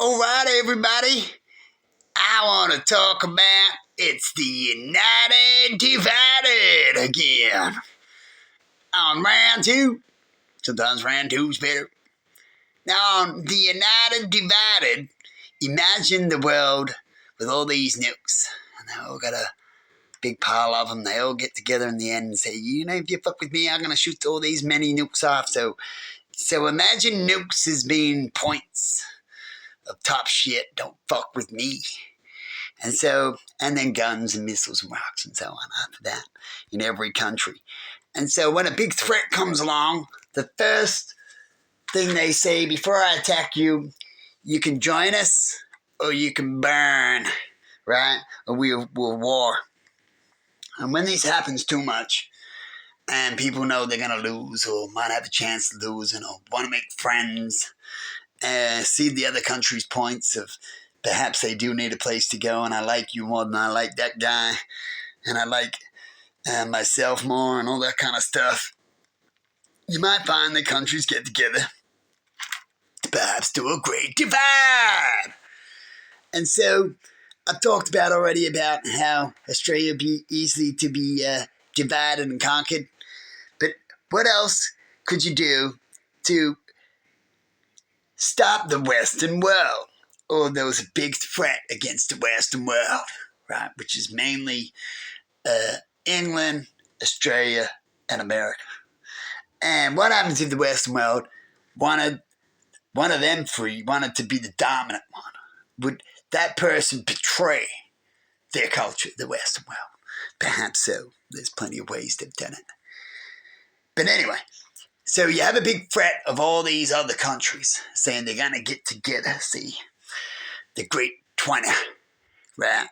All right, everybody. I want to talk about it's the United Divided again. On round two, sometimes round two's better. Now, on the United Divided, imagine the world with all these nukes. And they all got a big pile of them. They all get together in the end and say, you know, if you fuck with me, I'm going to shoot all these many nukes off. So imagine nukes as being points of top shit. Don't fuck with me. And then guns and missiles and rocks and so on after that in every country. And so when a big threat comes along, the first thing they say, before I attack you, you can join us or you can burn, right? Or we'll war. And when this happens too much, and people know they're going to lose or might have a chance to lose and want to make friends, see the other country's points of perhaps they do need a place to go, and I like you more than I like that guy, and I like myself more, and all that kind of stuff. You might find the countries get together to perhaps do a great divide. And so I've talked about already about how Australia would be easily to be divided and conquered. But what else could you do to stop the Western world? Or there was a big threat against the Western world, right? Which is mainly England, Australia, and America. And what happens if the Western world wanted one of them three, wanted to be the dominant one? Would that person betray their culture, the Western world? Perhaps so. There's plenty of ways they've done it. But anyway, so you have a big threat of all these other countries saying they're going to get together, see? The Great 20, right?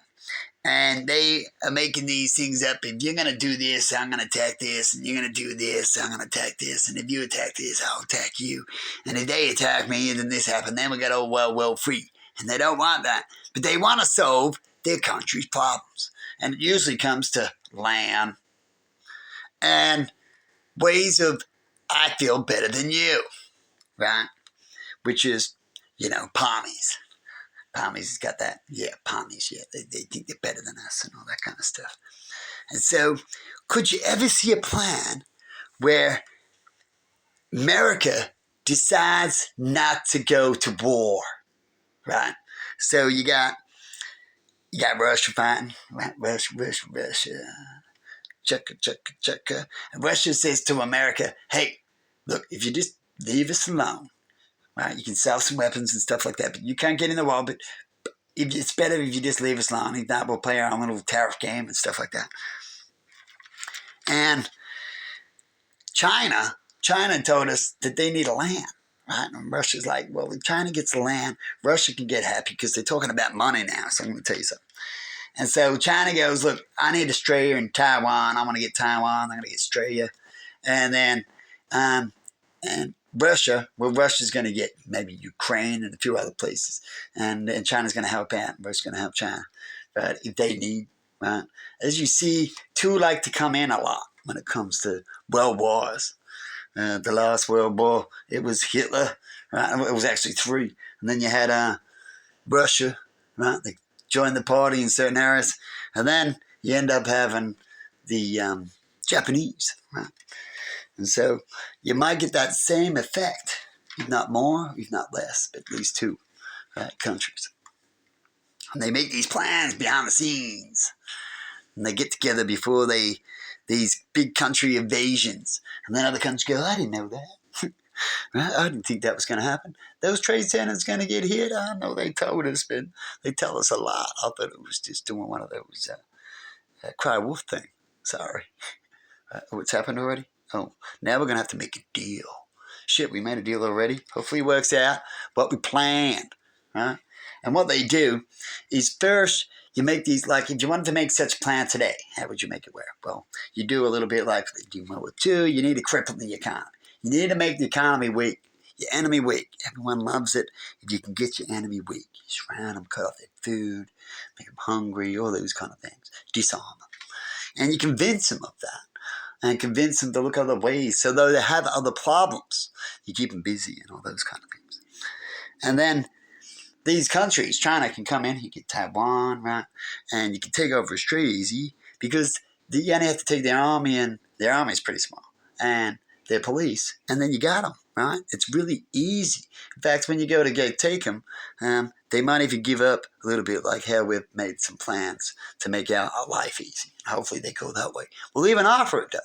And they are making these things up. If you're going to do this, I'm going to attack this. And you're going to do this, I'm going to attack this. And if you attack this, I'll attack you. And if they attack me, and then this happened, then we got all well free. And they don't want that. But they want to solve their country's problems. And it usually comes to land and ways of, I feel better than you, right? Which is, pommies. Pommies has got that. Yeah, pommies, yeah. They think they're better than us and all that kind of stuff. And so, could you ever see a plan where America decides not to go to war, right? So you got Russia fighting, right? Russia. Checka. And Russia says to America, hey, look, if you just leave us alone, right? You can sell some weapons and stuff like that, but you can't get in the war. But it's better if you just leave us alone. If not, we'll play our own little tariff game and stuff like that. And China told us that they need a land, right? And Russia's like, well, if China gets the land, Russia can get happy because they're talking about money now. So I'm going to tell you something. And so China goes, look, I need Australia and Taiwan. I want to get Taiwan. I'm going to get Australia. And then, and Russia, well, Russia's going to get maybe Ukraine and a few other places. And China's going to help out. Russia's going to help China. But if they need, right? As you see, two like to come in a lot when it comes to world wars. The last World War, it was Hitler, right? It was actually three. And then you had Russia, right? They joined the party in certain areas. And then you end up having the Japanese, right? And so you might get that same effect, if not more, if not less, but at least two countries. And they make these plans behind the scenes. And they get together before these big country invasions. And then other countries go, I didn't know that. Right? I didn't think that was going to happen. Those trade centers going to get hit. I know they told us, but they tell us a lot. I thought it was just doing one of those cry wolf thing. Sorry. What's happened already? Oh, now we're going to have to make a deal. Shit, we made a deal already. Hopefully it works out what we planned. Right? And what they do is first you make these, like if you wanted to make such a plan today, how would you make it work? Well, you do a little bit like they do World War II. You need to cripple the economy. You need to make the economy weak, your enemy weak. Everyone loves it if you can get your enemy weak. You surround them, cut off their food, make them hungry, all those kind of things. Disarm them. And you convince them of that. And convince them to look other ways. So though they have other problems, you keep them busy and all those kind of things. And then these countries, China can come in, you get Taiwan, right? And you can take over a street easy because you only have to take their army, and their army is pretty small, and their police, and then you got them, right? It's really easy. In fact, when you go take them, they might even give up a little bit, like how we've made some plans to make our life easy. Hopefully they go that way. We'll even offer it, though.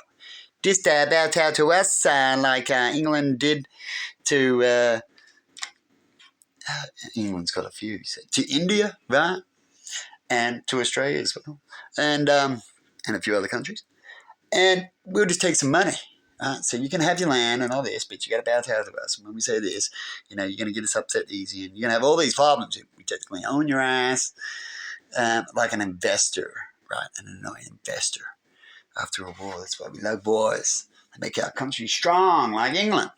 Just about how to us, like England did to... England's got a few. So to India, right? And to Australia as well. And a few other countries. And we'll just take some money. So you can have your land and all this, but you got to bow down to us. And when we say this, you're going to get us upset easy, and you're going to have all these problems. We technically own your ass like an investor, right? An annoying investor. After a war, that's why we love wars. They make our country strong, like England.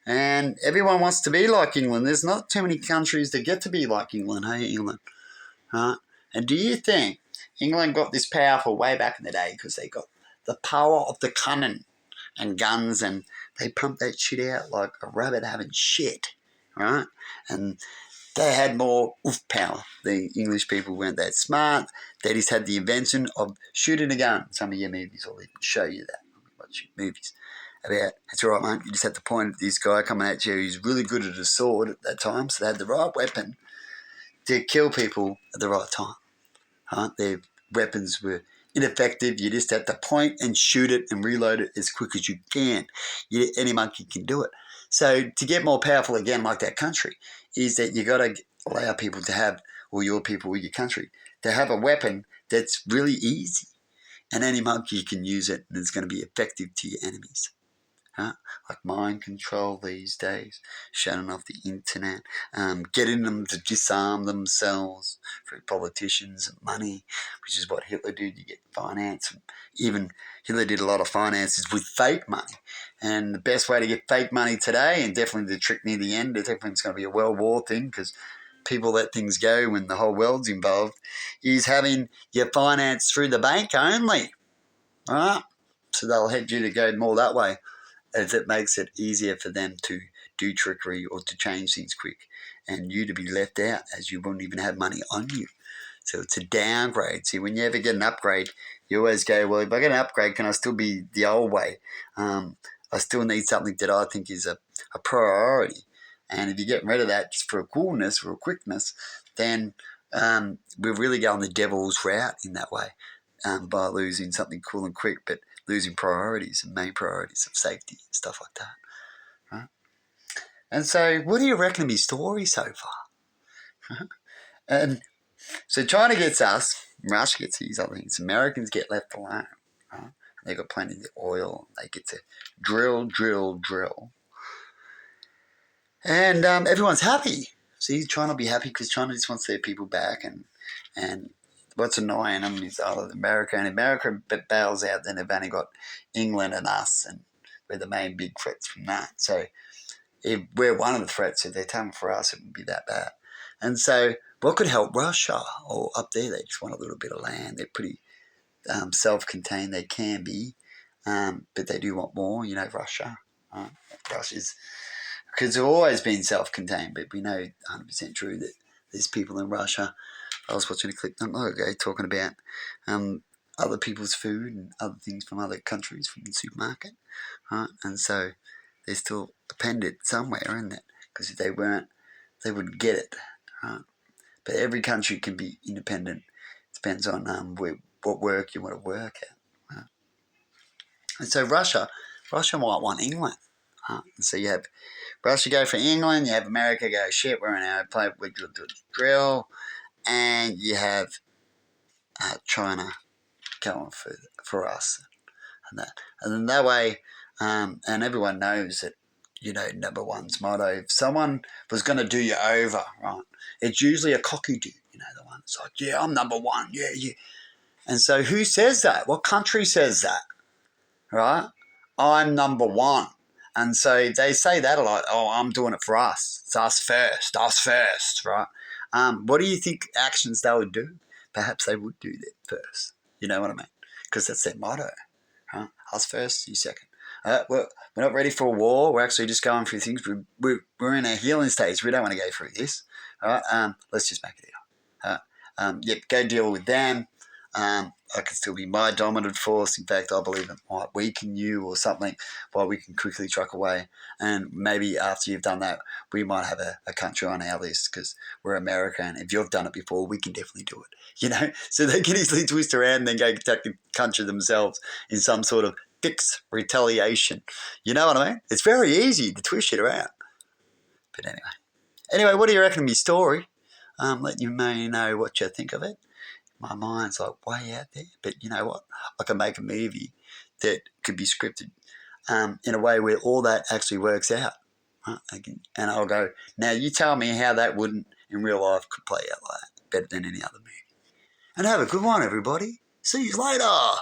And everyone wants to be like England. There's not too many countries that get to be like England. Hey, England. Right? And do you think England got this powerful way back in the day because they got the power of the cannon and guns, and they pumped that shit out like a rabbit having shit, right? And they had more oof power. The English people weren't that smart. They just had the invention of shooting a gun. Some of your movies will even show you that. Watch movies about, it's all right, mate. You just have to point at this guy coming at you who's really good at a sword at that time, so they had the right weapon to kill people at the right time. Right? Their weapons were ineffective. You just had to point and shoot it and reload it as quick as you can. Any monkey can do it. So to get more powerful again, like that country, is that you got to allow people to have, or your people or your country, to have a weapon that's really easy, and any monkey can use it, and it's going to be effective to your enemies. Huh? Like mind control these days, shutting off the internet, getting them to disarm themselves through politicians and money, which is what Hitler did. You get finance. Even Hitler did a lot of finances with fake money. And the best way to get fake money today, and definitely the trick near the end, I think it's going to be a world war thing because people let things go when the whole world's involved, is having your finance through the bank only. All right? So they'll head you to go more that way, as it makes it easier for them to do trickery or to change things quick, and you to be left out as you wouldn't even have money on you. So it's a downgrade. See, when you ever get an upgrade, you always go, well, if I get an upgrade, can I still be the old way? I still need something that I think is a priority. And if you're getting rid of that just for a coolness, for a quickness, then we're really going the devil's route in that way, by losing something cool and quick, but losing priorities and main priorities of safety and stuff like that. Right? And so what do you reckon of my story so far? And so China gets us, Russia gets these other things, Americans get left alone. Right? They've got plenty of oil, they get to drill. And everyone's happy. See, China will be happy because China just wants their people back, and what's annoying them is America, and America bails out, then they've only got England and us, and we're the main big threats from that. So if we're one of the threats, if they're coming for us, it wouldn't be that bad. And so what could help Russia? Or up there, they just want a little bit of land. They're pretty self-contained, they can be, but they do want more, Russia. Russia's, because they've always been self-contained, but we know 100% true that there's people in Russia. I was watching a clip not long ago talking about other people's food and other things from other countries from the supermarket, right? And so they're still dependent somewhere, isn't it? Because if they weren't, they wouldn't get it, right? But every country can be independent. It depends on what work you want to work at. Right? And so Russia might want England. Right? And so you have Russia go for England, you have America go, shit, we're in our play, we drill, and you have China going for us and that. And then that way, and everyone knows that, number one's motto, if someone was going to do you over, right, it's usually a cocky dude, the one that's like, yeah, I'm number one, yeah. And so who says that? What country says that, right? I'm number one. And so they say that a lot. Oh, I'm doing it for us. It's us first, right? What do you think actions they would do? Perhaps they would do that first. You know what I mean? Because that's their motto. Huh? Us first, you second. We're not ready for a war. We're actually just going through things. We're in a healing stage. We don't want to go through this. All right, let's just make a deal. Yep, go deal with them. I can still be my dominant force. In fact, I believe it might weaken you or something while we can quickly truck away. And maybe after you've done that, we might have a country on our list because we're America. And if you've done it before, we can definitely do it. So they can easily twist around and then go attack the country themselves in some sort of fixed retaliation. You know what I mean? It's very easy to twist it around. But anyway, what do you reckon of my story? Let you may know what you think of it. My mind's like way out there, but you know what? I can make a movie that could be scripted in a way where all that actually works out. Right? And I'll go, now you tell me how that wouldn't in real life could play out like that better than any other movie. And have a good one, everybody. See you later.